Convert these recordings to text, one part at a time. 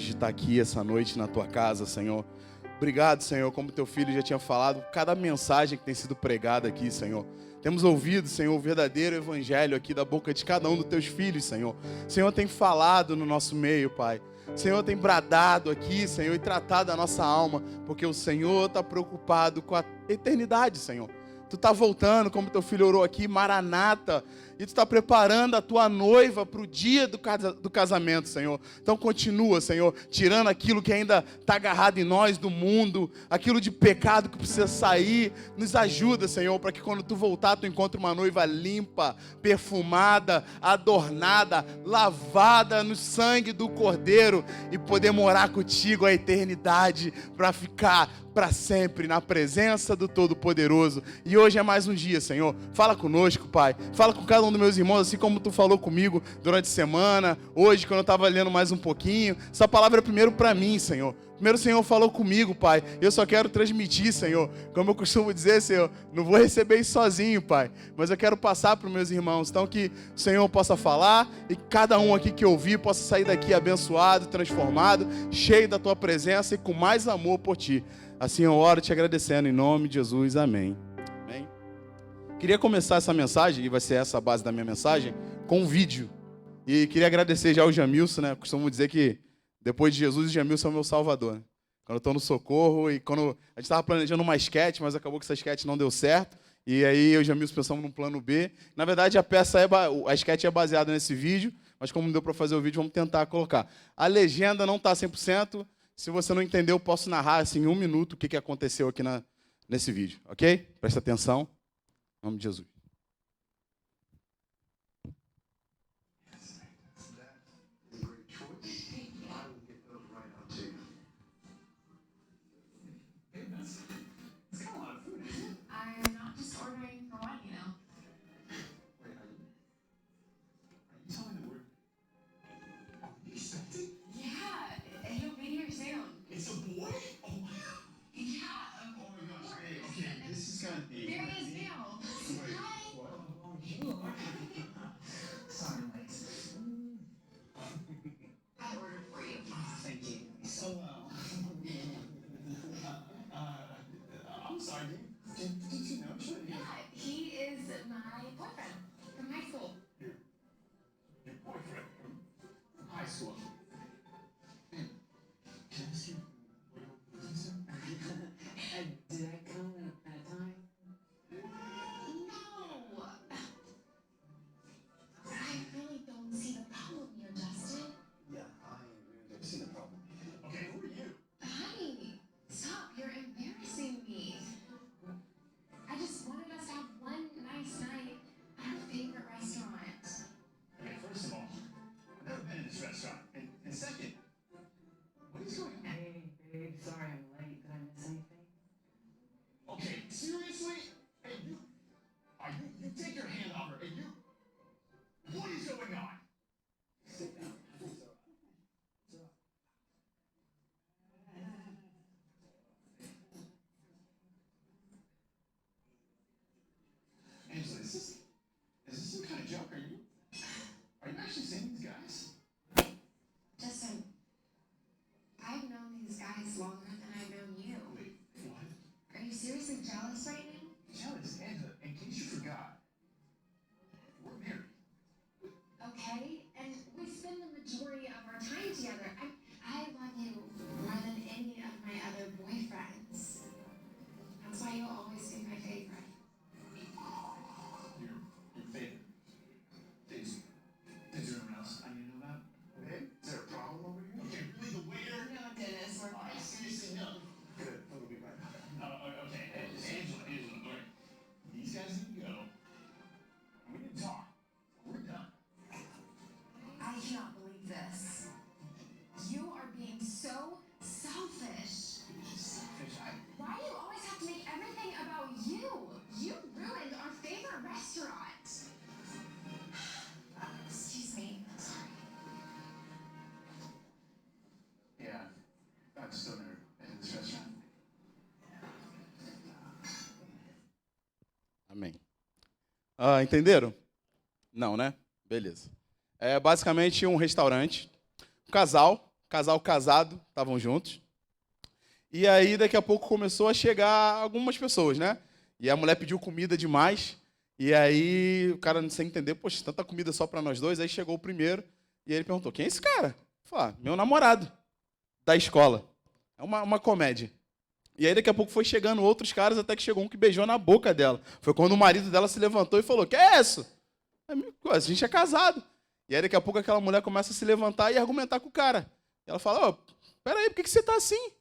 de estar aqui essa noite na tua casa, Senhor. Obrigado, Senhor, como teu filho já tinha falado, cada mensagem que tem sido pregada aqui, Senhor. Temos ouvido, Senhor, o verdadeiro evangelho aqui da boca de cada um dos teus filhos, Senhor. Senhor tem falado no nosso meio, Pai. Senhor tem bradado aqui, Senhor, e tratado a nossa alma, porque o Senhor está preocupado com a eternidade, Senhor. Tu está voltando, como teu filho orou aqui, Maranata, e tu está preparando a tua noiva para o dia do casamento, Senhor. Então continua, Senhor, tirando aquilo que ainda está agarrado em nós do mundo, aquilo de pecado que precisa sair. Nos ajuda, Senhor, para que quando tu voltar, tu encontre uma noiva limpa, perfumada, adornada, lavada no sangue do Cordeiro e poder morar contigo a eternidade para ficar para sempre na presença do Todo-Poderoso. E hoje é mais um dia, Senhor. Fala conosco, Pai. Fala com cada um dos meus irmãos, assim como tu falou comigo durante a semana, hoje, quando eu estava lendo mais um pouquinho. Essa palavra é primeiro para mim, Senhor. Primeiro o Senhor falou comigo, Pai. Eu só quero transmitir, Senhor. Como eu costumo dizer, Senhor, não vou receber isso sozinho, Pai. Mas eu quero passar para os meus irmãos. Então que o Senhor possa falar e cada um aqui que ouvir possa sair daqui abençoado, transformado, cheio da tua presença e com mais amor por ti. Assim eu oro te agradecendo em nome de Jesus. Amém. Amém. Queria começar essa mensagem, e vai ser essa a base da minha mensagem, com um vídeo. E queria agradecer já ao Jamilson, né? Costumo dizer que depois de Jesus, o Jamilson é o meu salvador, né? Quando eu estou no socorro e quando a gente estava planejando uma sketch, mas acabou que essa sketch não deu certo. E aí eu e o Jamilson pensamos num plano B. Na verdade, a sketch é baseada nesse vídeo, mas como não deu para fazer o vídeo, vamos tentar colocar. A legenda não está 100%. Se você não entendeu, eu posso narrar assim, em 1 minuto o que aconteceu aqui nesse vídeo, ok? Presta atenção. Em nome de Jesus. Amém. Entenderam? Não, né? Beleza. É basicamente um restaurante. Um casal casado, estavam juntos. E aí, daqui a pouco, começou a chegar algumas pessoas, né? E a mulher pediu comida demais. E aí, o cara, sem entender, poxa, tanta comida só para nós dois. Aí chegou o primeiro e ele perguntou, quem é esse cara? Falei, meu namorado da escola. É uma comédia. E aí, daqui a pouco, foi chegando outros caras, até que chegou um que beijou na boca dela. Foi quando o marido dela se levantou e falou, que é isso? A gente é casado. E aí, daqui a pouco, aquela mulher começa a se levantar e argumentar com o cara. E ela fala, ó, peraí, por que você tá assim?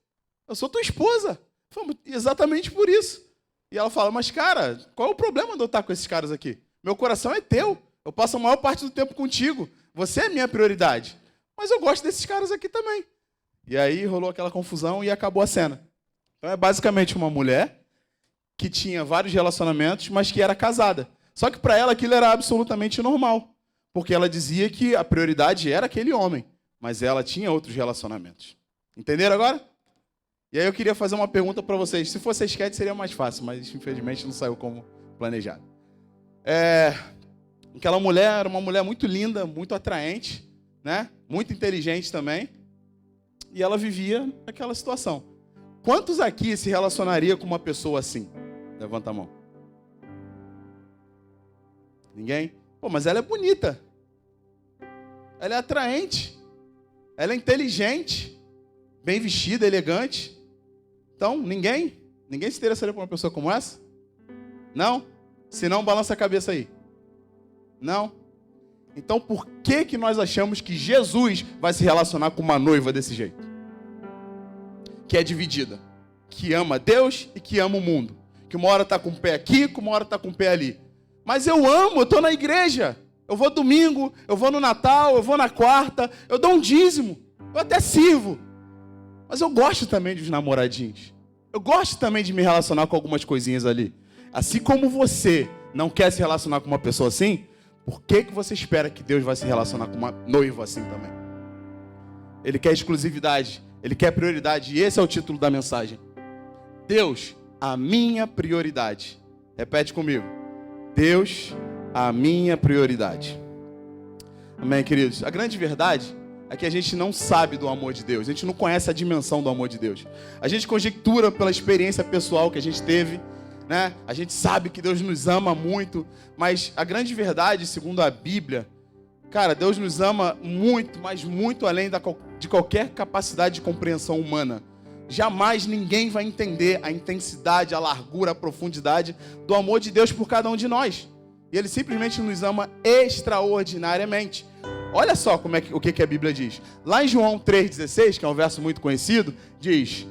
Eu sou tua esposa. Eu falo, exatamente por isso. E ela fala, mas cara, qual é o problema de eu estar com esses caras aqui? Meu coração é teu. Eu passo a maior parte do tempo contigo. Você é minha prioridade. Mas eu gosto desses caras aqui também. E aí rolou aquela confusão e acabou a cena. Então é basicamente uma mulher que tinha vários relacionamentos, mas que era casada. Só que para ela aquilo era absolutamente normal. Porque ela dizia que a prioridade era aquele homem. Mas ela tinha outros relacionamentos. Entenderam agora? E aí eu queria fazer uma pergunta para vocês. Se fosse sketch seria mais fácil, mas infelizmente não saiu como planejado. Aquela mulher era uma mulher muito linda, muito atraente, né? Muito inteligente também. E ela vivia naquela situação. Quantos aqui se relacionaria com uma pessoa assim? Levanta a mão. Ninguém? Pô, mas ela é bonita. Ela é atraente. Ela é inteligente. Bem vestida, elegante. Então, ninguém? Ninguém se interessaria por uma pessoa como essa? Não? Se não, balança a cabeça aí. Não? Então, por que nós achamos que Jesus vai se relacionar com uma noiva desse jeito? Que é dividida. Que ama Deus e que ama o mundo. Que uma hora está com o pé aqui, que uma hora está com o pé ali. Mas eu amo, eu estou na igreja. Eu vou domingo, eu vou no Natal, eu vou na quarta, eu dou um dízimo. Eu até sirvo. Mas eu gosto também dos namoradinhos. Eu gosto também de me relacionar com algumas coisinhas ali. Assim como você não quer se relacionar com uma pessoa assim, por que você espera que Deus vai se relacionar com uma noiva assim também? Ele quer exclusividade, ele quer prioridade, e esse é o título da mensagem. Deus, a minha prioridade. Repete comigo. Deus, a minha prioridade. Amém, queridos? A grande verdade é que a gente não sabe do amor de Deus. A gente não conhece a dimensão do amor de Deus. A gente conjectura pela experiência pessoal que a gente teve, né? A gente sabe que Deus nos ama muito, mas a grande verdade, segundo a Bíblia, cara, Deus nos ama muito, mas muito além de qualquer capacidade de compreensão humana. Jamais ninguém vai entender a intensidade, a largura, a profundidade do amor de Deus por cada um de nós. E Ele simplesmente nos ama extraordinariamente. Olha só o que a Bíblia diz. Lá em João 3,16, que é um verso muito conhecido, diz: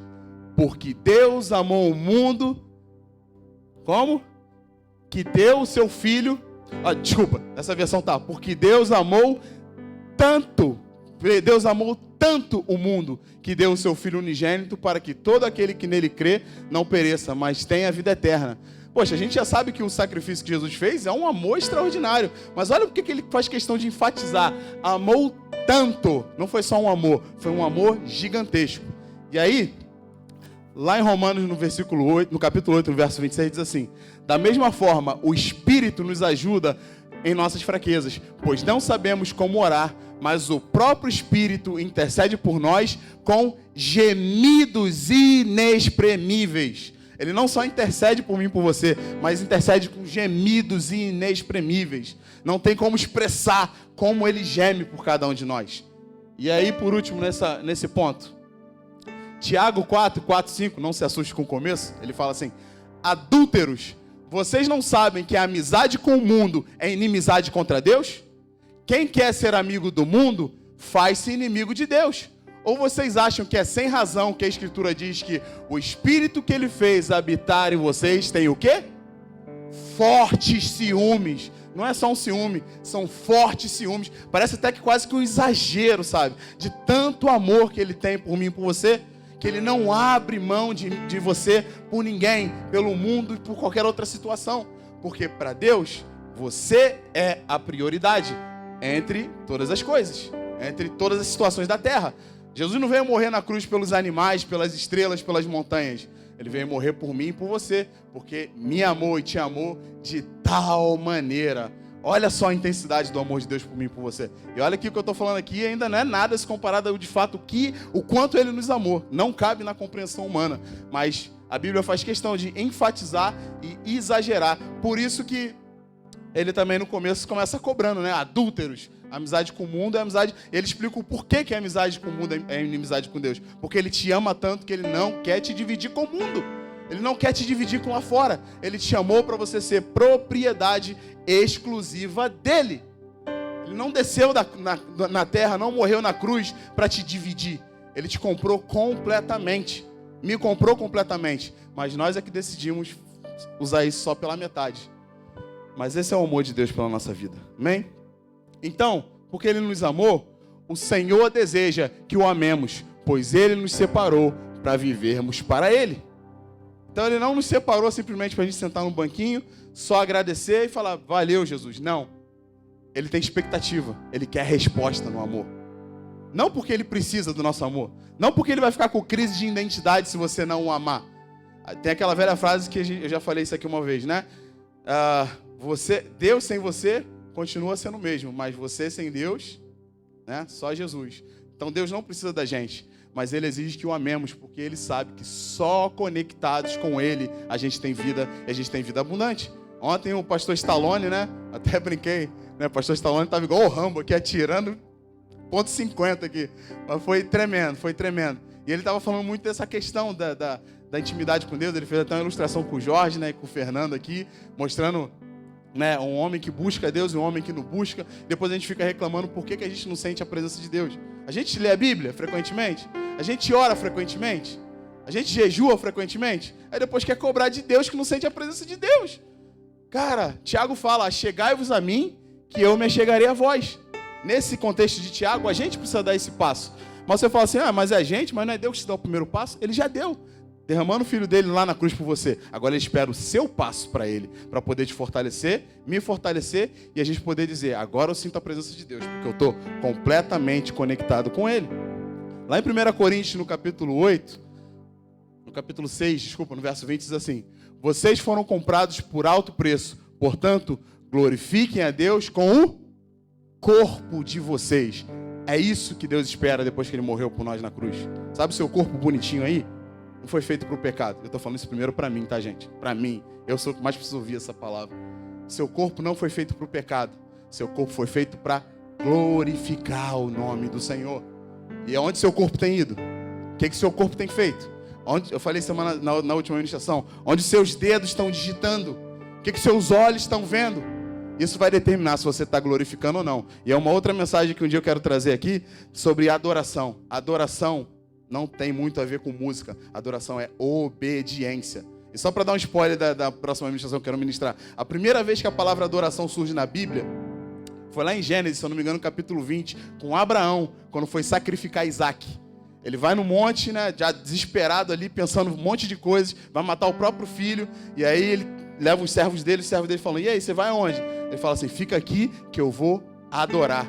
porque Deus amou o mundo, como? Que deu o seu Filho... desculpa, essa versão tá. Porque Deus amou tanto o mundo, que deu o seu Filho unigênito, para que todo aquele que nele crê não pereça, mas tenha a vida eterna. Poxa, a gente já sabe que o sacrifício que Jesus fez é um amor extraordinário. Mas olha porque que ele faz questão de enfatizar. Amou tanto. Não foi só um amor, foi um amor gigantesco. E aí, lá em Romanos, no capítulo 8, no verso 26, diz assim: da mesma forma, o Espírito nos ajuda em nossas fraquezas, pois não sabemos como orar, mas o próprio Espírito intercede por nós com gemidos inexprimíveis. Ele não só intercede por mim e por você, mas intercede com gemidos inexprimíveis. Não tem como expressar como ele geme por cada um de nós. E aí, por último, nesse ponto, Tiago 4, 5, não se assuste com o começo, ele fala assim: adúlteros, vocês não sabem que a amizade com o mundo é inimizade contra Deus? Quem quer ser amigo do mundo, faz-se inimigo de Deus. Ou vocês acham que é sem razão que a Escritura diz que o Espírito que Ele fez habitar em vocês tem o quê? Fortes ciúmes. Não é só um ciúme, são fortes ciúmes. Parece até que quase que um exagero, sabe? De tanto amor que Ele tem por mim e por você, que Ele não abre mão de você por ninguém, pelo mundo e por qualquer outra situação. Porque para Deus, você é a prioridade entre todas as coisas, entre todas as situações da terra. Jesus não veio morrer na cruz pelos animais, pelas estrelas, pelas montanhas. Ele veio morrer por mim e por você, porque me amou e te amou de tal maneira. Olha só a intensidade do amor de Deus por mim e por você. E olha que o que eu estou falando aqui ainda não é nada se comparado ao de fato o quanto Ele nos amou. Não cabe na compreensão humana. Mas a Bíblia faz questão de enfatizar e exagerar. Por isso que Ele também no começo começa cobrando, né? Adúlteros. Amizade com o mundo é amizade. Ele explica o porquê que a amizade com o mundo é inimizade com Deus. Porque Ele te ama tanto que Ele não quer te dividir com o mundo. Ele não quer te dividir com lá fora. Ele te chamou para você ser propriedade exclusiva dele. Ele não desceu na terra, não morreu na cruz para te dividir. Ele te comprou completamente. Me comprou completamente. Mas nós é que decidimos usar isso só pela metade. Mas esse é o amor de Deus pela nossa vida. Amém? Então, porque Ele nos amou, o Senhor deseja que o amemos, pois Ele nos separou para vivermos para Ele. Então Ele não nos separou simplesmente para a gente sentar no banquinho, só agradecer e falar, valeu Jesus. Não. Ele tem expectativa. Ele quer resposta no amor. Não porque Ele precisa do nosso amor. Não porque Ele vai ficar com crise de identidade se você não o amar. Tem aquela velha frase que eu já falei isso aqui uma vez, né? Deus sem você continua sendo o mesmo, mas você sem Deus, né? Só Jesus. Então Deus não precisa da gente. Mas Ele exige que o amemos, porque Ele sabe que só conectados com Ele a gente tem vida, e a gente tem vida abundante. Ontem o pastor Stallone, né? Até brinquei, né? O pastor Stallone estava igual o Rambo aqui, atirando ponto .50 aqui. Mas foi tremendo, foi tremendo. E ele estava falando muito dessa questão da intimidade com Deus. Ele fez até uma ilustração com o Jorge, né? E com o Fernando aqui, mostrando, né, um homem que busca Deus e um homem que não busca. Depois a gente fica reclamando por que a gente não sente a presença de Deus. A gente lê a Bíblia frequentemente? A gente ora frequentemente? A gente jejua frequentemente? Aí depois quer cobrar de Deus que não sente a presença de Deus. Cara, Tiago fala, chegai-vos a mim, que eu me achegarei a vós. Nesse contexto de Tiago, a gente precisa dar esse passo. Mas você fala assim, mas é a gente, mas não é Deus que te dá o primeiro passo? Ele já deu. Derramando o filho dele lá na cruz por você. Agora ele espera o seu passo para ele, para poder te fortalecer, me fortalecer e a gente poder dizer, agora eu sinto a presença de Deus, porque eu estou completamente conectado com Ele. Lá em 1 Coríntios, no capítulo 6, no verso 20, diz assim, vocês foram comprados por alto preço, portanto, glorifiquem a Deus com o corpo de vocês. É isso que Deus espera depois que Ele morreu por nós na cruz. Sabe o seu corpo bonitinho aí? Não foi feito para o pecado. Eu estou falando isso primeiro para mim, tá, gente? Para mim. Eu sou o que mais preciso ouvir essa palavra. Seu corpo não foi feito para o pecado. Seu corpo foi feito para glorificar o nome do Senhor. E aonde seu corpo tem ido? O que seu corpo tem feito? Eu falei semana na última ministração. Onde seus dedos estão digitando? O que seus olhos estão vendo? Isso vai determinar se você está glorificando ou não. E é uma outra mensagem que um dia eu quero trazer aqui sobre adoração. Adoração não tem muito a ver com música. Adoração é obediência. E só para dar um spoiler da próxima ministração que eu quero ministrar. A primeira vez que a palavra adoração surge na Bíblia foi lá em Gênesis, se eu não me engano, capítulo 20, com Abraão, quando foi sacrificar Isaac. Ele vai no monte, né, já desesperado ali, pensando um monte de coisas, vai matar o próprio filho, e aí ele leva os servos dele falam, e aí, você vai aonde? Ele fala assim, fica aqui que eu vou adorar.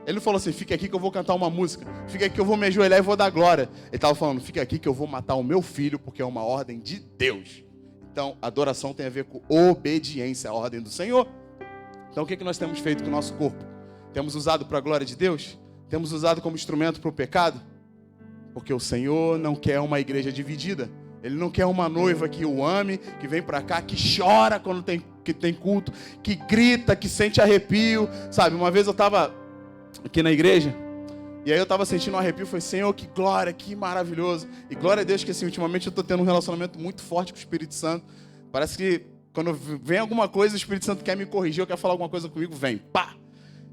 Ele não falou assim, fica aqui que eu vou cantar uma música, fica aqui que eu vou me ajoelhar e vou dar glória. Ele estava falando, fica aqui que eu vou matar o meu filho, porque é uma ordem de Deus. Então, adoração tem a ver com obediência à ordem do Senhor. Então, o que nós temos feito com o nosso corpo? Temos usado para a glória de Deus? Temos usado como instrumento para o pecado? Porque o Senhor não quer uma igreja dividida. Ele não quer uma noiva que o ame, que vem para cá, que chora quando tem culto, que grita, que sente arrepio. Sabe, uma vez eu estava aqui na igreja, e aí eu estava sentindo um arrepio, falei, Senhor, que glória, que maravilhoso. E glória a Deus que assim, ultimamente eu estou tendo um relacionamento muito forte com o Espírito Santo. Parece que quando vem alguma coisa, o Espírito Santo quer me corrigir, ou quer falar alguma coisa comigo, vem, pá!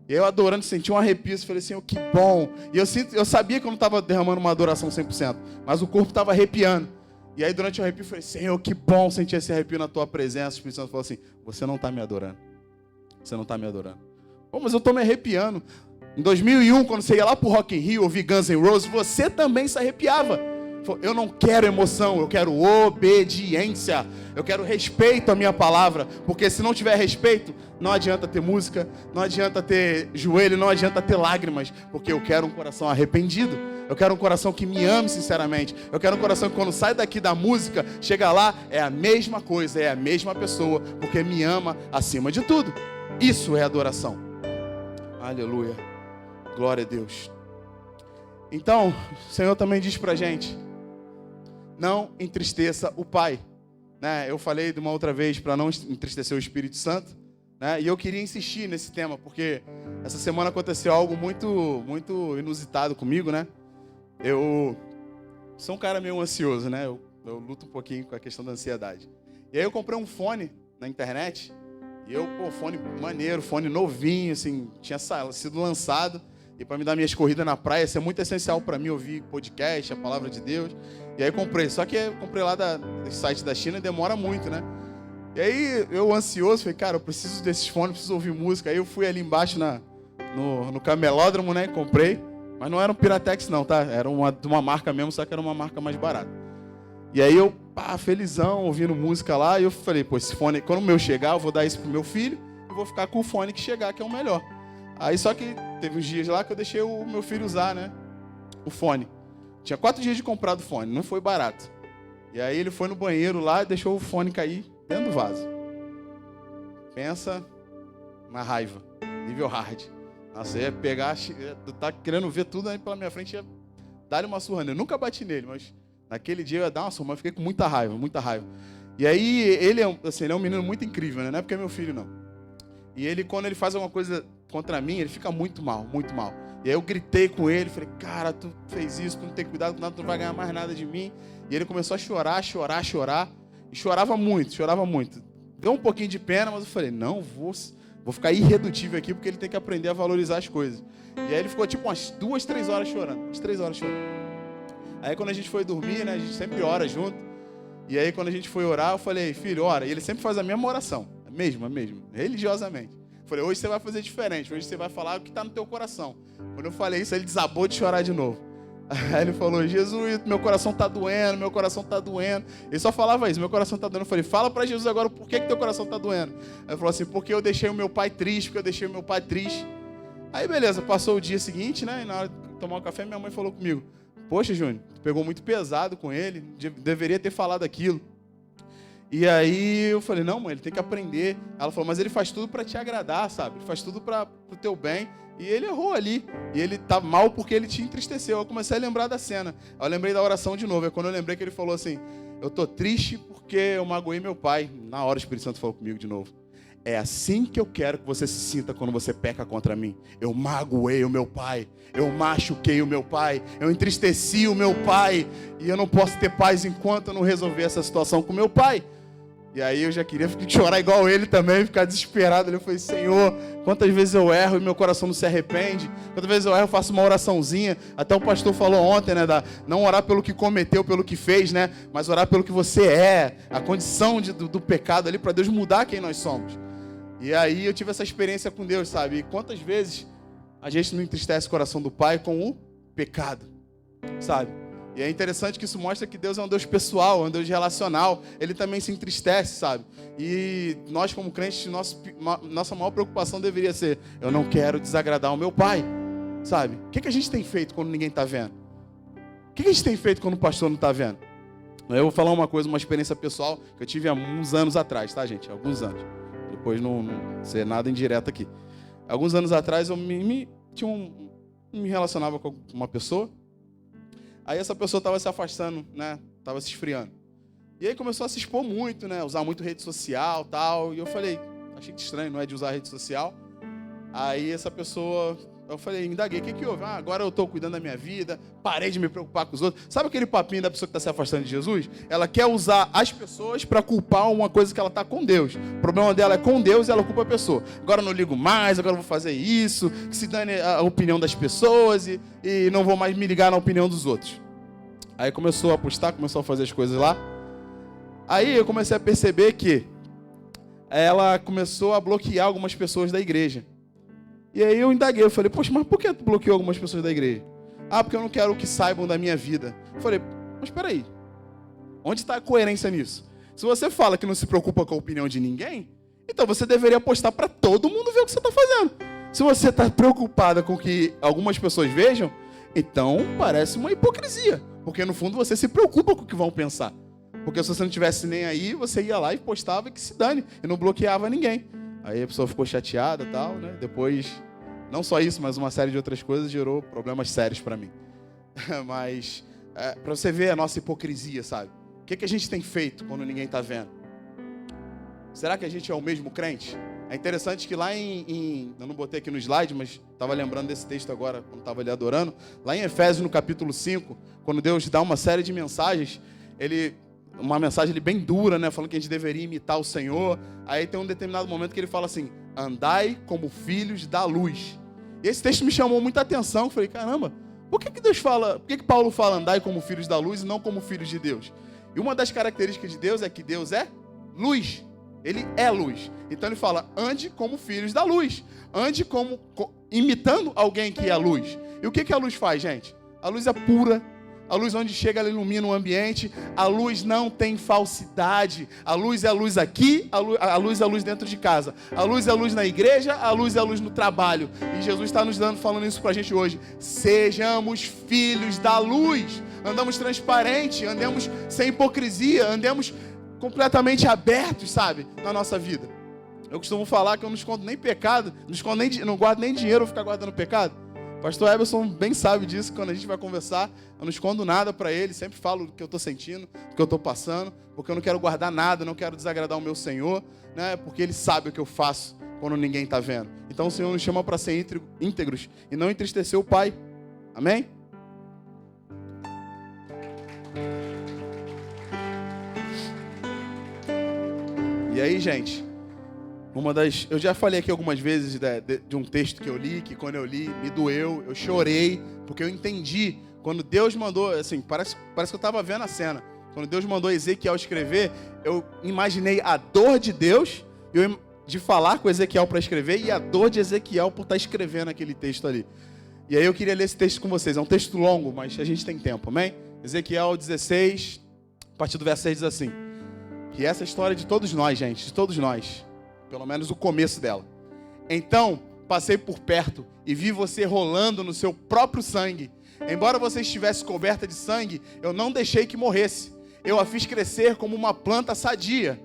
E eu adorando, senti um arrepio, falei, Senhor, que bom. E eu sabia que eu não estava derramando uma adoração 100%, mas o corpo estava arrepiando. E aí durante o arrepio, eu falei, Senhor, que bom sentir esse arrepio na tua presença. O Espírito Santo falou assim, você não está me adorando. Você não está me adorando. Pô, mas eu estou me arrepiando. Em 2001, quando você ia lá pro Rock in Rio, ouvir Guns N' Roses, você também se arrepiava. Eu não quero emoção, eu quero obediência. Eu quero respeito à minha palavra. Porque se não tiver respeito, não adianta ter música, não adianta ter joelho, não adianta ter lágrimas. Porque eu quero um coração arrependido. Eu quero um coração que me ame sinceramente. Eu quero um coração que quando sai daqui da música, chega lá, é a mesma coisa, é a mesma pessoa. Porque me ama acima de tudo. Isso é adoração. Aleluia. Glória a Deus. Então, o Senhor também diz pra gente: não entristeça o Pai. Né? Eu falei de uma outra vez para não entristecer o Espírito Santo, né? E eu queria insistir nesse tema, porque essa semana aconteceu algo muito inusitado comigo, né? Eu sou um cara meio ansioso, né? Eu luto um pouquinho com a questão da ansiedade. E aí eu comprei um fone na internet, e fone maneiro, fone novinho, assim, tinha sido lançado, e para me dar minhas corridas na praia, isso é muito essencial para mim, ouvir podcast, a palavra de Deus. E aí eu comprei, só que eu comprei lá do site da China e demora muito, né? E aí eu ansioso, falei, cara, eu preciso desses fones, preciso ouvir música. Aí eu fui ali embaixo no camelódromo, né? Comprei, mas não era um Piratex não, tá? Era de uma marca mesmo, só que era uma marca mais barata. E aí eu, felizão, ouvindo música lá, e eu falei, pô, esse fone, quando o meu chegar, eu vou dar isso pro meu filho, e vou ficar com o fone que chegar, que é o melhor. Aí só que teve uns dias lá que eu deixei o meu filho usar, né? O fone. Tinha 4 dias de comprar do fone, não foi barato. E aí ele foi no banheiro lá e deixou o fone cair dentro do vaso. Pensa na raiva, nível hard. Nossa, eu ia pegar, tá querendo ver tudo aí pela minha frente, ia dar-lhe uma surra. Eu nunca bati nele, mas naquele dia eu ia dar uma surra, mas eu fiquei com muita raiva, muita raiva. E aí ele é um menino muito incrível, né? Não é porque é meu filho, não. E ele, quando ele faz alguma coisa contra mim, ele fica muito mal, muito mal. E aí eu gritei com ele, falei, cara, tu fez isso, tu não tem cuidado com nada, tu não vai ganhar mais nada de mim. E ele começou a chorar. E chorava muito. Deu um pouquinho de pena, mas eu falei, não, vou ficar irredutível aqui, porque ele tem que aprender a valorizar as coisas. E aí ele ficou tipo umas 2, 3 horas chorando. Aí quando a gente foi dormir, né, a gente sempre ora junto. E aí quando a gente foi orar, eu falei, filho, ora. E ele sempre faz a mesma oração, a mesma, religiosamente. Eu falei, hoje você vai fazer diferente, hoje você vai falar o que está no teu coração. Quando eu falei isso, ele desabou de chorar de novo. Aí ele falou, Jesus, meu coração está doendo. Ele só falava isso, meu coração está doendo. Eu falei, fala para Jesus agora por que teu coração está doendo. Aí ele falou assim, porque eu deixei o meu pai triste, Aí beleza, passou o dia seguinte, né, e na hora de tomar um café, minha mãe falou comigo, poxa, Júnior, tu pegou muito pesado com ele, deveria ter falado aquilo. E aí eu falei, não, mãe, ele tem que aprender. Ela falou, mas ele faz tudo para te agradar, sabe? Ele faz tudo para o teu bem. E ele errou ali. E ele tá mal porque ele te entristeceu. Eu comecei a lembrar da cena. Eu lembrei da oração de novo. É quando eu lembrei que ele falou assim, eu tô triste porque eu magoei meu pai. Na hora o Espírito Santo falou comigo de novo. É assim que eu quero que você se sinta quando você peca contra mim. Eu magoei o meu pai. Eu machuquei o meu pai. Eu entristeci o meu pai. E eu não posso ter paz enquanto eu não resolver essa situação com o meu pai. E aí eu já queria chorar igual ele também, ficar desesperado. Eu falei, Senhor, quantas vezes eu erro e meu coração não se arrepende? Quantas vezes eu erro, eu faço uma oraçãozinha. Até o pastor falou ontem, né, não orar pelo que cometeu, pelo que fez, né, mas orar pelo que você é, a condição do pecado ali, para Deus mudar quem nós somos. E aí eu tive essa experiência com Deus, sabe? E quantas vezes a gente não entristece o coração do Pai com o pecado, sabe? E é interessante que isso mostra que Deus é um Deus pessoal, é um Deus relacional. Ele também se entristece, sabe? E nós, como crentes, nossa maior preocupação deveria ser, eu não quero desagradar o meu Pai, sabe? O que a gente tem feito quando ninguém está vendo? O que a gente tem feito quando o pastor não está vendo? Eu vou falar uma experiência pessoal que eu tive há uns anos atrás, tá, gente? Alguns anos. Depois não ser nada indireto aqui. Alguns anos atrás eu me relacionava com uma pessoa. Aí essa pessoa estava se afastando, né? Estava se esfriando. E aí começou a se expor muito, né? Usar muito rede social, tal. E eu falei, achei que estranho, não é de usar rede social. Aí essa pessoa, eu falei, indaguei, o que houve? Agora eu estou cuidando da minha vida, parei de me preocupar com os outros. Sabe aquele papinho da pessoa que está se afastando de Jesus? Ela quer usar as pessoas para culpar uma coisa que ela está com Deus. O problema dela é com Deus e ela culpa a pessoa. Agora eu não ligo mais, agora eu vou fazer isso, que se dane a opinião das pessoas e não vou mais me ligar na opinião dos outros. Aí começou a postar, começou a fazer as coisas lá. Aí eu comecei a perceber que ela começou a bloquear algumas pessoas da igreja. E aí eu indaguei, eu falei, poxa, mas por que tu bloqueou algumas pessoas da igreja? Porque eu não quero que saibam da minha vida. Eu falei, mas espera aí, onde está a coerência nisso? Se você fala que não se preocupa com a opinião de ninguém, então você deveria postar para todo mundo ver o que você está fazendo. Se você está preocupada com que algumas pessoas vejam, então parece uma hipocrisia. Porque no fundo você se preocupa com o que vão pensar. Porque se você não tivesse nem aí, você ia lá e postava que se dane. E não bloqueava ninguém. Aí a pessoa ficou chateada e tal, né? Depois, não só isso, mas uma série de outras coisas gerou problemas sérios para mim. Mas, para você ver a nossa hipocrisia, sabe? O que a gente tem feito quando ninguém está vendo? Será que a gente é o mesmo crente? É interessante que lá eu não botei aqui no slide, mas estava lembrando desse texto agora, quando estava ali adorando. Lá em Efésios, no capítulo 5, quando Deus dá uma série de mensagens, uma mensagem bem dura, né? Falando que a gente deveria imitar o Senhor. Aí tem um determinado momento que ele fala assim: andai como filhos da luz. E esse texto me chamou muita atenção. Eu falei, caramba, por que Deus fala, por que Paulo fala andai como filhos da luz e não como filhos de Deus? E uma das características de Deus é que Deus é luz. Ele é luz. Então ele fala, ande como filhos da luz. Ande imitando alguém que é luz. E o que a luz faz, gente? A luz é pura. A luz onde chega, ela ilumina o ambiente. A luz não tem falsidade. A luz é a luz aqui, a luz é a luz dentro de casa. A luz é a luz na igreja, a luz é a luz no trabalho. E Jesus está nos falando isso pra gente hoje. Sejamos filhos da luz. Andamos transparente, andemos sem hipocrisia, andemos completamente abertos, sabe, na nossa vida. Eu costumo falar que eu não escondo nem pecado, não guardo nem dinheiro, eu vou ficar guardando pecado. O pastor Eberson bem sabe disso, quando a gente vai conversar, eu não escondo nada para ele, sempre falo do que eu estou sentindo, do que eu estou passando, porque eu não quero guardar nada, não quero desagradar o meu Senhor, né, porque Ele sabe o que eu faço quando ninguém está vendo. Então o Senhor nos chama para ser íntegros e não entristecer o Pai. Amém? E aí, gente, eu já falei aqui algumas vezes de um texto que eu li, que quando eu li, me doeu, eu chorei, porque eu entendi, quando Deus mandou, assim, parece que eu estava vendo a cena, quando Deus mandou Ezequiel escrever, eu imaginei a dor de Deus, de falar com Ezequiel para escrever, e a dor de Ezequiel por estar escrevendo aquele texto ali. E aí eu queria ler esse texto com vocês, é um texto longo, mas a gente tem tempo, amém? Ezequiel 16, a partir do verso 6 diz assim: que essa é a história de todos nós, gente, de todos nós. Pelo menos o começo dela. Então, passei por perto e vi você rolando no seu próprio sangue. Embora você estivesse coberta de sangue, eu não deixei que morresse. Eu a fiz crescer como uma planta sadia.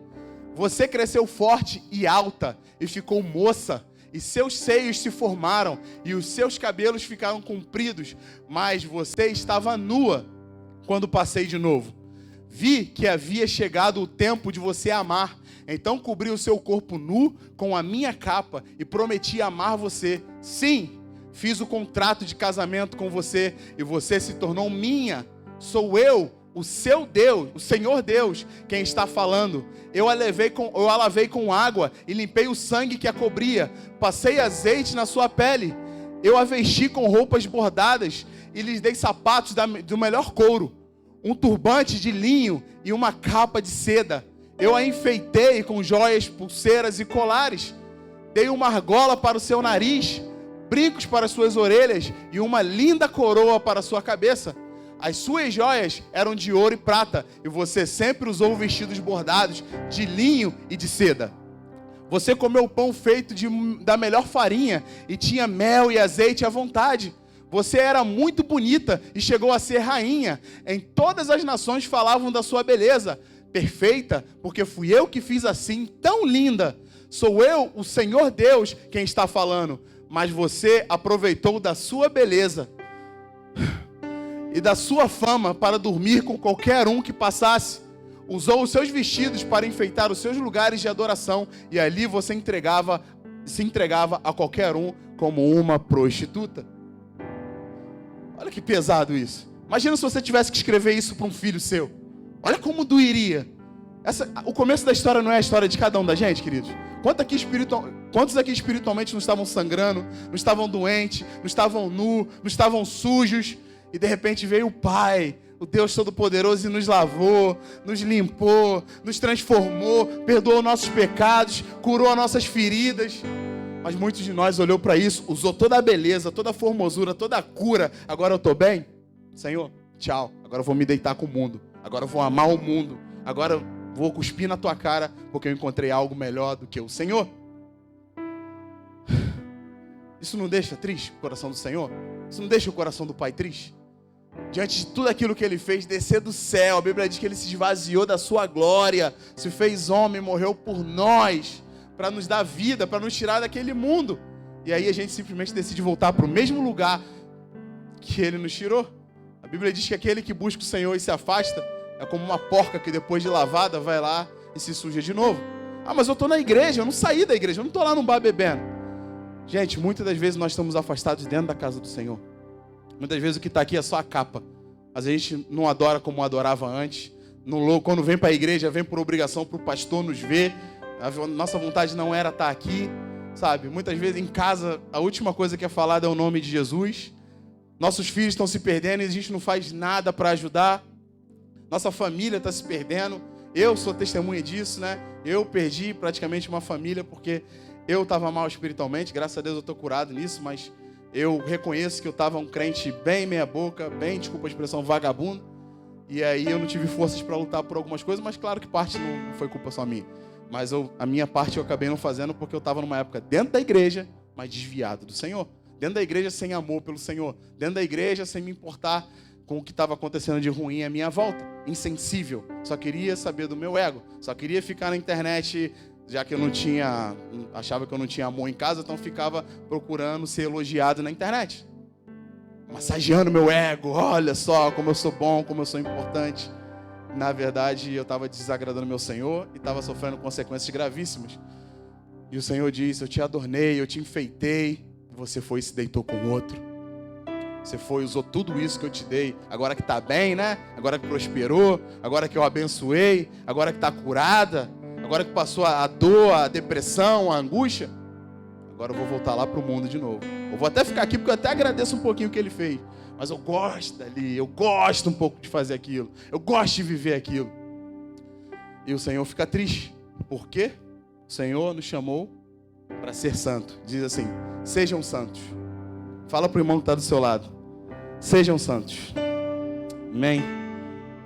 Você cresceu forte e alta e ficou moça. E seus seios se formaram e os seus cabelos ficaram compridos. Mas você estava nua quando passei de novo. Vi que havia chegado o tempo de você amar. Então cobri o seu corpo nu com a minha capa e prometi amar você. Sim, fiz o contrato de casamento com você e você se tornou minha. Sou eu, o seu Deus, o Senhor Deus, quem está falando. Eu a lavei com água e limpei o sangue que a cobria. Passei azeite na sua pele. Eu a vesti com roupas bordadas e lhes dei sapatos do melhor couro, um turbante de linho e uma capa de seda. Eu a enfeitei com joias, pulseiras e colares. Dei uma argola para o seu nariz, brincos para as suas orelhas e uma linda coroa para a sua cabeça. As suas joias eram de ouro e prata, e você sempre usou vestidos bordados de linho e de seda. Você comeu pão feito da melhor farinha e tinha mel e azeite à vontade. Você era muito bonita e chegou a ser rainha. Em todas as nações falavam da sua beleza. Perfeita, porque fui eu que fiz assim, tão linda. Sou eu, o Senhor Deus, quem está falando. Mas você aproveitou da sua beleza e da sua fama para dormir com qualquer um que passasse. Usou os seus vestidos para enfeitar os seus lugares de adoração. E ali você se entregava a qualquer um como uma prostituta. Olha que pesado isso. Imagina se você tivesse que escrever isso para um filho seu. Olha como doeria. O começo da história não é a história de cada um da gente, queridos? Quantos aqui espiritualmente não estavam sangrando, não estavam doentes, não estavam nus, não estavam sujos, e de repente veio o Pai, o Deus Todo-Poderoso, e nos lavou, nos limpou, nos transformou, perdoou nossos pecados, curou as nossas feridas. Mas muitos de nós olhou para isso, usou toda a beleza, toda a formosura, toda a cura. Agora eu estou bem? Senhor, tchau. Agora eu vou me deitar com o mundo. Agora eu vou amar o mundo. Agora eu vou cuspir na tua cara, porque eu encontrei algo melhor do que o Senhor. Isso não deixa triste o coração do Senhor? Isso não deixa o coração do Pai triste? Diante de tudo aquilo que Ele fez, descer do céu, a Bíblia diz que Ele se esvaziou da sua glória, se fez homem, morreu por nós, para nos dar vida, para nos tirar daquele mundo. E aí a gente simplesmente decide voltar para o mesmo lugar que Ele nos tirou. A Bíblia diz que aquele que busca o Senhor e se afasta é como uma porca que depois de lavada vai lá e se suja de novo. Ah, mas eu estou na igreja, eu não saí da igreja, eu não estou lá no bar bebendo. Gente, muitas das vezes nós estamos afastados dentro da casa do Senhor. Muitas vezes o que está aqui é só a capa. Mas a gente não adora como adorava antes. Quando vem para a igreja, vem por obrigação para o pastor nos ver. A nossa vontade não era estar aqui, sabe? Muitas vezes em casa, a última coisa que é falada é o nome de Jesus. Nossos filhos estão se perdendo e a gente não faz nada para ajudar. Nossa família está se perdendo. Eu sou testemunha disso, né? Eu perdi praticamente uma família porque eu estava mal espiritualmente. Graças a Deus eu estou curado nisso, mas eu reconheço que eu estava um crente bem meia boca, bem, desculpa a expressão, vagabundo. E aí eu não tive forças para lutar por algumas coisas, mas claro que parte não foi culpa só minha. Mas a minha parte eu acabei não fazendo porque eu estava numa época dentro da igreja, mas desviado do Senhor. Dentro da igreja sem amor pelo Senhor. Dentro da igreja sem me importar com o que estava acontecendo de ruim à minha volta. Insensível. Só queria saber do meu ego. Só queria ficar na internet, já que eu não tinha... Achava que eu não tinha amor em casa, então ficava procurando ser elogiado na internet. Massageando meu ego. Olha só como eu sou bom, como eu sou importante. Na verdade, eu estava desagradando meu Senhor e estava sofrendo consequências gravíssimas. E o Senhor disse, eu te adornei, eu te enfeitei. Você foi e se deitou com outro. Você foi e usou tudo isso que eu te dei. Agora que está bem, né? Agora que prosperou. Agora que eu abençoei. Agora que está curada. Agora que passou a dor, a depressão, a angústia. Agora eu vou voltar lá para o mundo de novo. Eu vou até ficar aqui porque eu até agradeço um pouquinho o que ele fez. Mas eu gosto dali. Eu gosto um pouco de fazer aquilo. Eu gosto de viver aquilo. E o Senhor fica triste. Por quê? O Senhor nos chamou para ser santo. Diz assim, sejam santos. Fala para o irmão que está do seu lado. Sejam santos. Amém.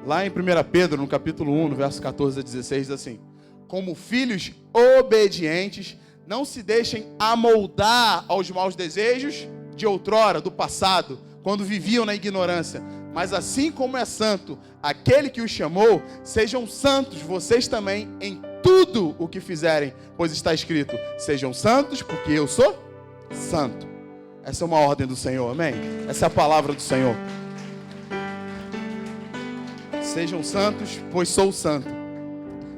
Lá em 1 Pedro, no capítulo 1, no verso 14 a 16, diz assim, como filhos obedientes, não se deixem amoldar aos maus desejos de outrora, do passado, quando viviam na ignorância. Mas assim como é santo aquele que os chamou, sejam santos vocês também em tudo o que fizerem, pois está escrito, sejam santos porque eu sou santo. Essa é uma ordem do Senhor, amém? Essa é a palavra do Senhor. Sejam santos, pois sou santo.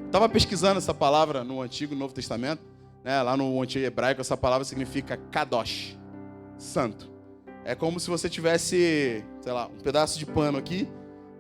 Estava pesquisando essa palavra no Antigo e Novo Testamento, né? Lá no Antigo Hebraico, essa palavra significa kadosh, santo. É como se você tivesse, sei lá, um pedaço de pano aqui,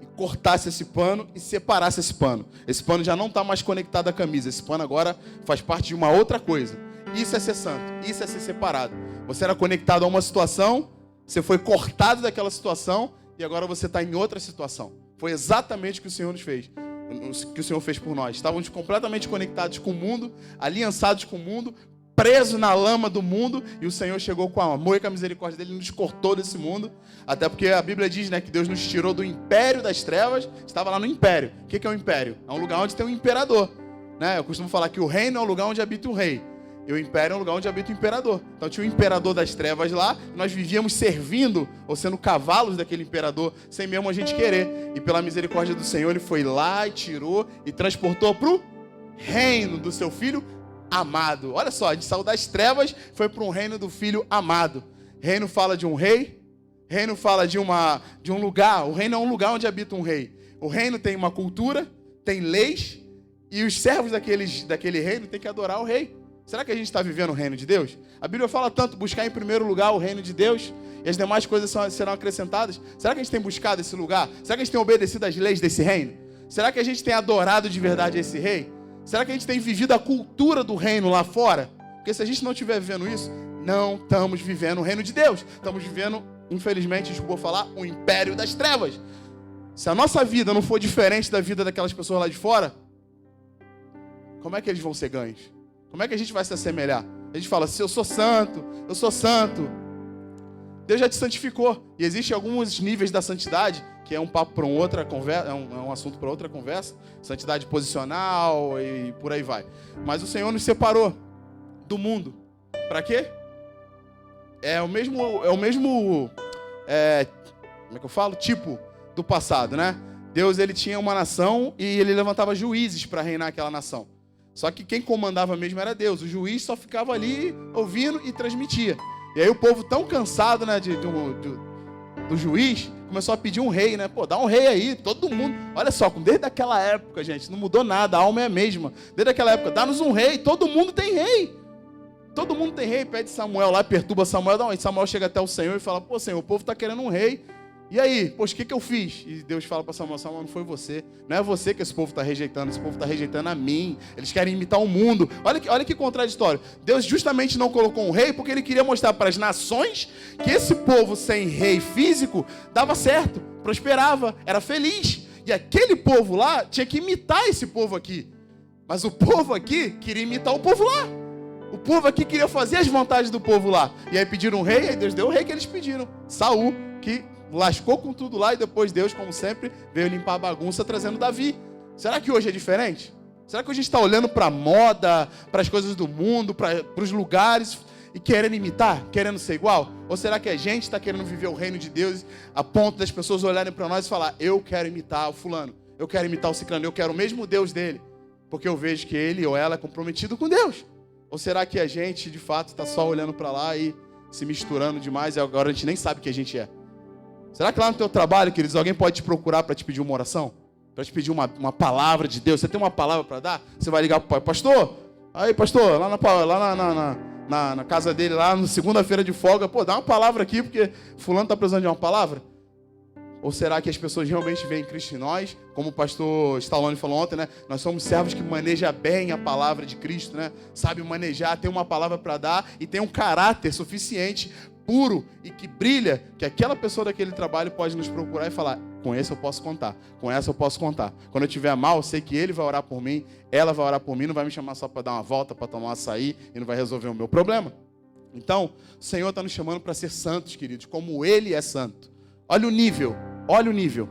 e cortasse esse pano e separasse esse pano. Esse pano já não está mais conectado à camisa, esse pano agora faz parte de uma outra coisa. Isso é ser santo, isso é ser separado. Você era conectado a uma situação, você foi cortado daquela situação e agora você está em outra situação. Foi exatamente o que o Senhor nos fez, o que o Senhor fez por nós. Estávamos completamente conectados com o mundo, aliançados com o mundo, presos na lama do mundo, e o Senhor chegou com o amor e com a misericórdia dele e nos cortou desse mundo. Até porque a Bíblia diz, né, que Deus nos tirou do império das trevas, estava lá no império. O que é um império? É um lugar onde tem um imperador, né? Eu costumo falar que o reino é o lugar onde habita o rei. E o império é um lugar onde habita o imperador. Então tinha o imperador das trevas lá, nós vivíamos servindo, ou sendo cavalos daquele imperador, sem mesmo a gente querer. E pela misericórdia do Senhor, ele foi lá e tirou e transportou para o reino do seu filho amado. Olha só, a gente saiu das trevas, foi para um reino do filho amado. Reino fala de um rei, reino fala de um lugar. O reino é um lugar onde habita um rei. O reino tem uma cultura, tem leis, e os servos daquele reino têm que adorar o rei. Será que a gente está vivendo o reino de Deus? A Bíblia fala tanto, buscar em primeiro lugar o reino de Deus e as demais coisas serão acrescentadas. Será que a gente tem buscado esse lugar? Será que a gente tem obedecido às leis desse reino? Será que a gente tem adorado de verdade esse rei? Será que a gente tem vivido a cultura do reino lá fora? Porque se a gente não estiver vivendo isso, não estamos vivendo o reino de Deus. Estamos vivendo, infelizmente, desculpa falar, o império das trevas. Se a nossa vida não for diferente da vida daquelas pessoas lá de fora, como é que eles vão ser ganhos? Como é que a gente vai se assemelhar? A gente fala, se eu sou santo, eu sou santo. Deus já te santificou. E existem alguns níveis da santidade, que é um papo para outra conversa, é um assunto para outra conversa. Santidade posicional e por aí vai. Mas o Senhor nos separou do mundo. Para quê? É o mesmo, como é que eu falo? Tipo do passado, né? Deus, ele tinha uma nação e ele levantava juízes para reinar aquela nação. Só que quem comandava mesmo era Deus. O juiz só ficava ali ouvindo e transmitia. E aí o povo tão cansado, né, do juiz, começou a pedir um rei, né? Pô, dá um rei aí, todo mundo. Olha só, desde aquela época, gente, não mudou nada, a alma é a mesma. Desde aquela época, dá-nos um rei, todo mundo tem rei. Todo mundo tem rei, pede Samuel lá, perturba Samuel, dá um rei. Samuel chega até o Senhor e fala, pô, Senhor, o povo está querendo um rei. E aí, poxa, o que eu fiz? E Deus fala para Samuel, Samuel, não foi você. Não é você que esse povo está rejeitando, esse povo está rejeitando a mim. Eles querem imitar o mundo. Olha que contraditório. Deus justamente não colocou um rei porque ele queria mostrar para as nações que esse povo sem rei físico dava certo, prosperava, era feliz. E aquele povo lá tinha que imitar esse povo aqui. Mas o povo aqui queria imitar o povo lá. O povo aqui queria fazer as vontades do povo lá. E aí pediram um rei, e aí Deus deu o rei que eles pediram. Saul, que lascou com tudo lá, e depois Deus, como sempre, veio limpar a bagunça trazendo Davi. Será que hoje é diferente? Será que hoje a gente está olhando para a moda, para as coisas do mundo, para os lugares e querendo imitar, querendo ser igual? Ou será que a gente está querendo viver o reino de Deus a ponto das pessoas olharem para nós e falar, eu quero imitar o fulano, eu quero imitar o ciclano, eu quero o mesmo Deus dele, porque eu vejo que ele ou ela é comprometido com Deus? Ou será que a gente, de fato, está só olhando para lá e se misturando demais e agora a gente nem sabe o que a gente é? Será que lá no teu trabalho, queridos, alguém pode te procurar para te pedir uma oração? Para te pedir uma palavra de Deus? Você tem uma palavra para dar? Você vai ligar para o pastor? Aí, pastor, lá na casa dele, lá na segunda-feira de folga, pô, dá uma palavra aqui, porque fulano está precisando de uma palavra? Ou será que as pessoas realmente veem Cristo em nós? Como o pastor Stallone falou ontem, né? Nós somos servos que manejam bem a palavra de Cristo, né? Sabe manejar, tem uma palavra para dar e tem um caráter suficiente, puro e que brilha, que aquela pessoa daquele trabalho pode nos procurar e falar, com esse eu posso contar, com essa eu posso contar. Quando eu estiver mal, eu sei que ele vai orar por mim, ela vai orar por mim, não vai me chamar só para dar uma volta, para tomar um açaí e não vai resolver o meu problema. Então, o Senhor está nos chamando para ser santos, queridos, como Ele é santo. Olha o nível, olha o nível.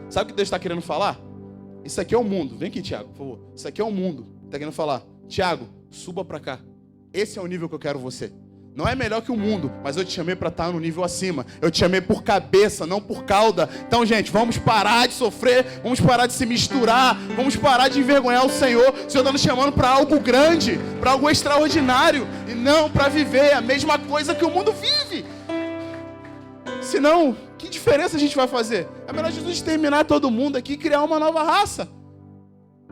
Sabe o que Deus está querendo falar? Isso aqui é o mundo. Vem aqui, Tiago, por favor. Isso aqui é o mundo. Está querendo falar, Tiago, suba para cá. Esse é o nível que eu quero você. Não é melhor que o mundo, mas eu te chamei para estar no nível acima. Eu te chamei por cabeça, não por cauda. Então, gente, vamos parar de sofrer, vamos parar de se misturar, vamos parar de envergonhar o Senhor. O Senhor está nos chamando para algo grande, para algo extraordinário, e não para viver a mesma coisa que o mundo vive. Senão, que diferença a gente vai fazer? É melhor Jesus exterminar todo mundo aqui e criar uma nova raça.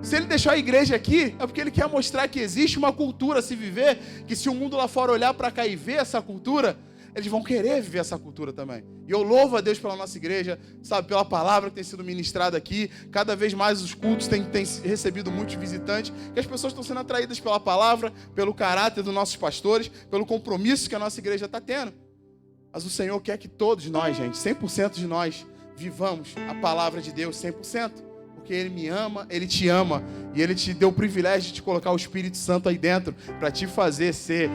Se ele deixou a igreja aqui, é porque ele quer mostrar que existe uma cultura a se viver, que se o mundo lá fora olhar para cá e ver essa cultura, eles vão querer viver essa cultura também. E eu louvo a Deus pela nossa igreja, sabe, pela palavra que tem sido ministrada aqui. Cada vez mais os cultos têm recebido muitos visitantes, que as pessoas estão sendo atraídas pela palavra, pelo caráter dos nossos pastores, pelo compromisso que a nossa igreja está tendo. Mas o Senhor quer que todos nós, gente, 100% de nós, vivamos a palavra de Deus 100%. Porque Ele me ama, Ele te ama. E Ele te deu o privilégio de te colocar o Espírito Santo aí dentro para te fazer ser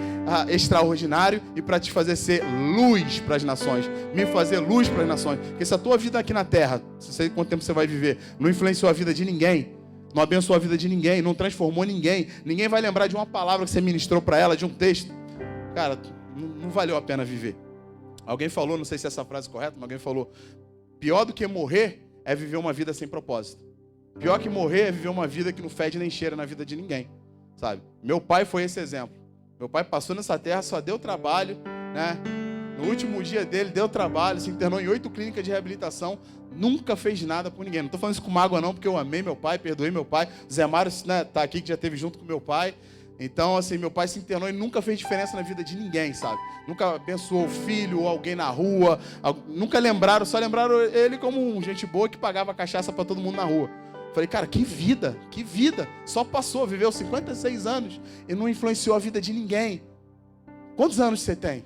extraordinário e para te fazer ser luz para as nações. Me fazer luz para as nações. Porque se a tua vida aqui na terra, não sei quanto tempo você vai viver, não influenciou a vida de ninguém, não abençoou a vida de ninguém, não transformou ninguém, ninguém vai lembrar de uma palavra que você ministrou para ela, de um texto, cara, não valeu a pena viver. Alguém falou, não sei se essa frase é correta, mas alguém falou, pior do que morrer é viver uma vida sem propósito. Pior que morrer é viver uma vida que não fede nem cheira na vida de ninguém, sabe? Meu pai foi esse exemplo. Meu pai passou nessa terra, só deu trabalho, né? No último dia dele, deu trabalho, se internou em 8 clínicas de reabilitação, nunca fez nada por ninguém. Não estou falando isso com mágoa não, porque eu amei meu pai, perdoei meu pai. O Zé Mário, né, tá aqui, que já esteve junto com meu pai. Então, assim, meu pai se internou e nunca fez diferença na vida de ninguém, sabe? Nunca abençoou o filho ou alguém na rua. Nunca lembraram, só lembraram ele como um gente boa que pagava cachaça para todo mundo na rua. Falei, cara, que vida. Só passou, viveu 56 anos e não influenciou a vida de ninguém. Quantos anos você tem?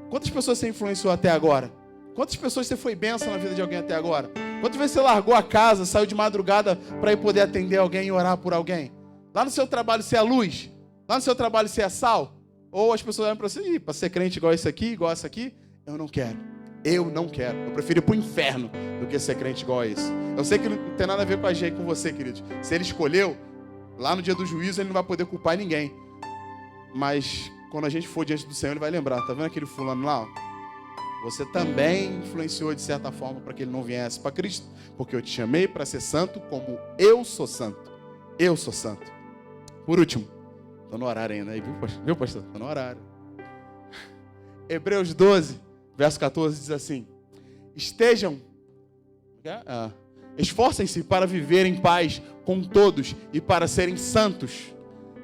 Quantas pessoas você influenciou até agora? Quantas pessoas você foi bênção na vida de alguém até agora? Quantas vezes você largou a casa, saiu de madrugada para ir poder atender alguém e orar por alguém? Lá no seu trabalho você é luz? Lá no seu trabalho você é sal? Ou as pessoas olham para você, para ser crente igual esse aqui, igual essa aqui? Eu não quero. Eu prefiro ir para o inferno do que ser crente igual a esse. Eu sei que não tem nada a ver com a gente, com você, queridos. Se ele escolheu, lá no dia do juízo ele não vai poder culpar ninguém. Mas quando a gente for diante do Senhor, ele vai lembrar. Tá vendo aquele fulano lá? Você também influenciou de certa forma para que ele não viesse para Cristo. Porque eu te chamei para ser santo como eu sou santo. Eu sou santo. Por último, estou no horário ainda, viu, pastor? Estou no horário. Hebreus 12, verso 14 diz assim: esforcem-se para viver em paz com todos e para serem santos.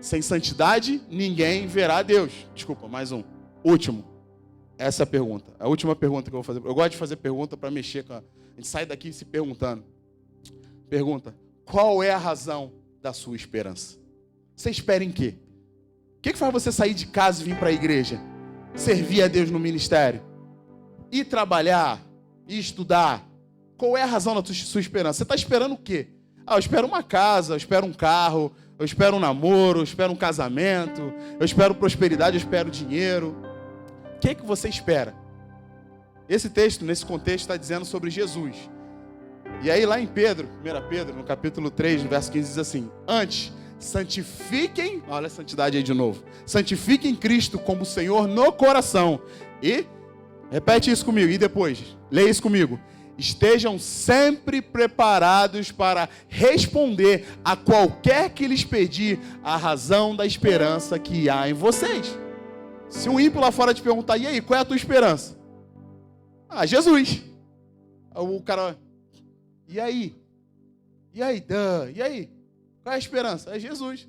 Sem santidade, ninguém verá a Deus. Desculpa, mais um. Último. Essa é a pergunta. A última pergunta que eu vou fazer. Eu gosto de fazer pergunta para mexer com a gente sai daqui se perguntando. Pergunta: qual é a razão da sua esperança? Você espera em quê? O que faz você sair de casa e vir para a igreja? Servir a Deus no ministério? Ir trabalhar? Ir estudar? Qual é a razão da sua esperança? Você está esperando o quê? Eu espero uma casa, eu espero um carro, eu espero um namoro, eu espero um casamento, eu espero prosperidade, eu espero dinheiro. O que você espera? Esse texto, nesse contexto, está dizendo sobre Jesus. E aí lá em Pedro, 1 Pedro, no capítulo 3, no verso 15, diz assim: antes, santifiquem, olha a santidade aí de novo, santifiquem Cristo como Senhor no coração. E, repete isso comigo, e depois, leia isso comigo. Estejam sempre preparados para responder a qualquer que lhes pedir a razão da esperança que há em vocês. Se um ímpio lá fora te perguntar: e aí, qual é a tua esperança? Jesus. O cara: e aí? E aí? E aí? Qual é a esperança? É Jesus.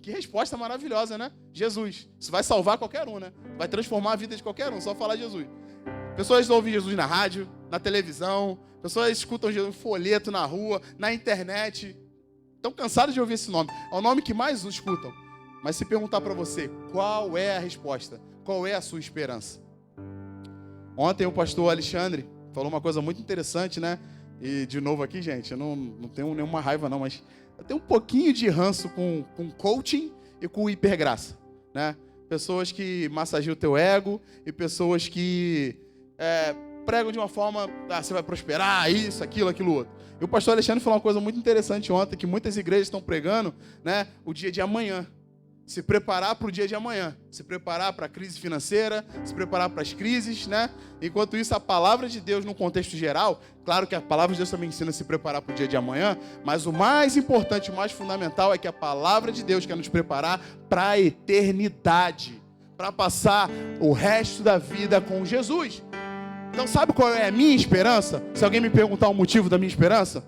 Que resposta maravilhosa, né? Jesus. Isso vai salvar qualquer um, né? Vai transformar a vida de qualquer um, só falar Jesus. Pessoas ouvem Jesus na rádio, na televisão, pessoas escutam Jesus em folheto na rua, na internet. Estão cansados de ouvir esse nome. É o nome que mais escutam. Mas se perguntar para você, qual é a resposta? Qual é a sua esperança? Ontem o pastor Alexandre falou uma coisa muito interessante, né? E de novo aqui, gente, eu não tenho nenhuma raiva não, mas eu tenho um pouquinho de ranço com coaching e com hipergraça, né? Pessoas que massageiam o teu ego e pessoas que pregam de uma forma: você vai prosperar, isso, aquilo, aquilo outro. E o pastor Alexandre falou uma coisa muito interessante ontem, que muitas igrejas estão pregando, né, o dia de amanhã. Se preparar para o dia de amanhã, se preparar para a crise financeira, se preparar para as crises, né? Enquanto isso, a palavra de Deus no contexto geral, claro que a palavra de Deus também ensina a se preparar para o dia de amanhã, mas o mais importante, o mais fundamental é que a palavra de Deus quer nos preparar para a eternidade, para passar o resto da vida com Jesus. Então, sabe qual é a minha esperança? Se alguém me perguntar o motivo da minha esperança,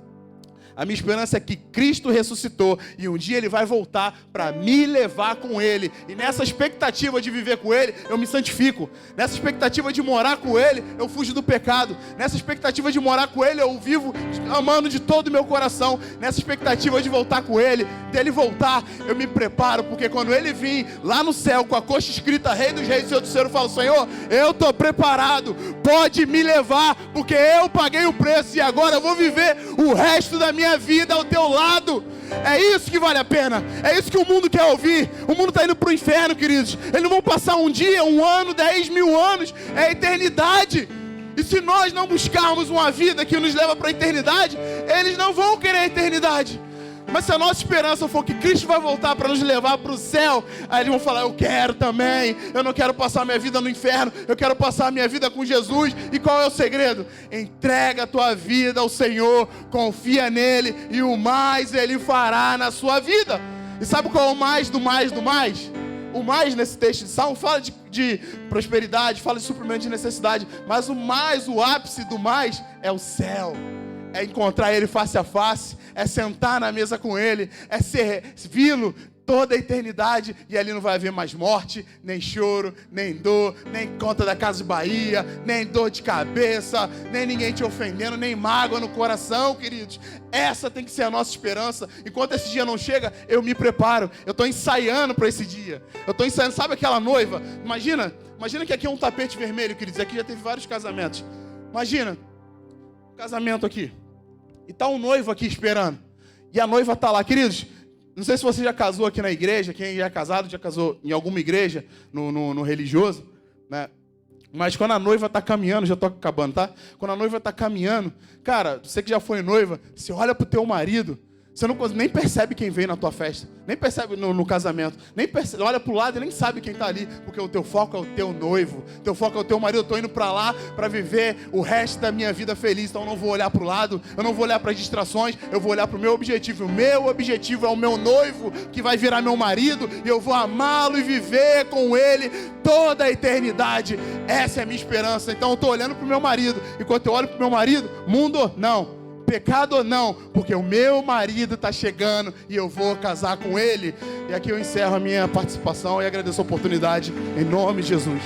a minha esperança é que Cristo ressuscitou e um dia Ele vai voltar para me levar com Ele. E nessa expectativa de viver com Ele, eu me santifico. Nessa expectativa de morar com Ele, eu fujo do pecado. Nessa expectativa de morar com Ele, eu vivo amando de todo o meu coração. Nessa expectativa de voltar com Ele, dele voltar, eu me preparo. Porque quando Ele vir lá no céu com a coxa escrita Rei dos Reis e Senhor do Senhor, eu falo: Senhor, eu estou preparado. Pode me levar, porque eu paguei o preço e agora eu vou viver o resto da minha vida ao teu lado. É isso que vale a pena. É isso que o mundo quer ouvir. O mundo está indo para o inferno, queridos. Eles não vão passar um dia, um ano, 10 mil anos. É a eternidade. E se nós não buscarmos uma vida que nos leva para a eternidade, eles não vão querer a eternidade. Mas se a nossa esperança for que Cristo vai voltar para nos levar para o céu, aí eles vão falar: eu quero também, eu não quero passar minha vida no inferno, eu quero passar minha vida com Jesus. E qual é o segredo? Entrega a tua vida ao Senhor, confia nele e o mais Ele fará na sua vida. E sabe qual é o mais do mais do mais? O mais nesse texto de Salmo fala de prosperidade, fala de suprimento de necessidade, mas o mais, o ápice do mais é o céu. É encontrar Ele face a face, é sentar na mesa com Ele, é servi-lo toda a eternidade, e ali não vai haver mais morte, nem choro, nem dor, nem conta da Casa de Bahia, nem dor de cabeça, nem ninguém te ofendendo, nem mágoa no coração, queridos. Essa tem que ser a nossa esperança. Enquanto esse dia não chega, eu me preparo, eu estou ensaiando para esse dia. Eu estou ensaiando, sabe aquela noiva? Imagina que aqui é um tapete vermelho, queridos, aqui já teve vários casamentos. Imagina, casamento aqui, e tá um noivo aqui esperando, e a noiva tá lá, queridos. Não sei se você já casou aqui na igreja, quem já é casado já casou em alguma igreja, no religioso, né? Mas quando a noiva tá caminhando, já tô acabando, tá? Quando a noiva tá caminhando, cara, você que já foi noiva, você olha pro teu marido, Você nem percebe quem veio na tua festa, nem percebe no casamento, nem percebe, olha para o lado e nem sabe quem está ali, porque o teu foco é o teu noivo, o teu foco é o teu marido. Eu estou indo para lá para viver o resto da minha vida feliz, então eu não vou olhar para o lado, eu não vou olhar para as distrações, eu vou olhar para o meu objetivo. O meu objetivo é o meu noivo, que vai virar meu marido, e eu vou amá-lo e viver com ele toda a eternidade. Essa é a minha esperança. Então eu estou olhando para o meu marido, e quando eu olho para o meu marido, mundo ou não, pecado ou não, porque o meu marido está chegando e eu vou casar com ele. E aqui eu encerro a minha participação e agradeço a oportunidade em nome de Jesus.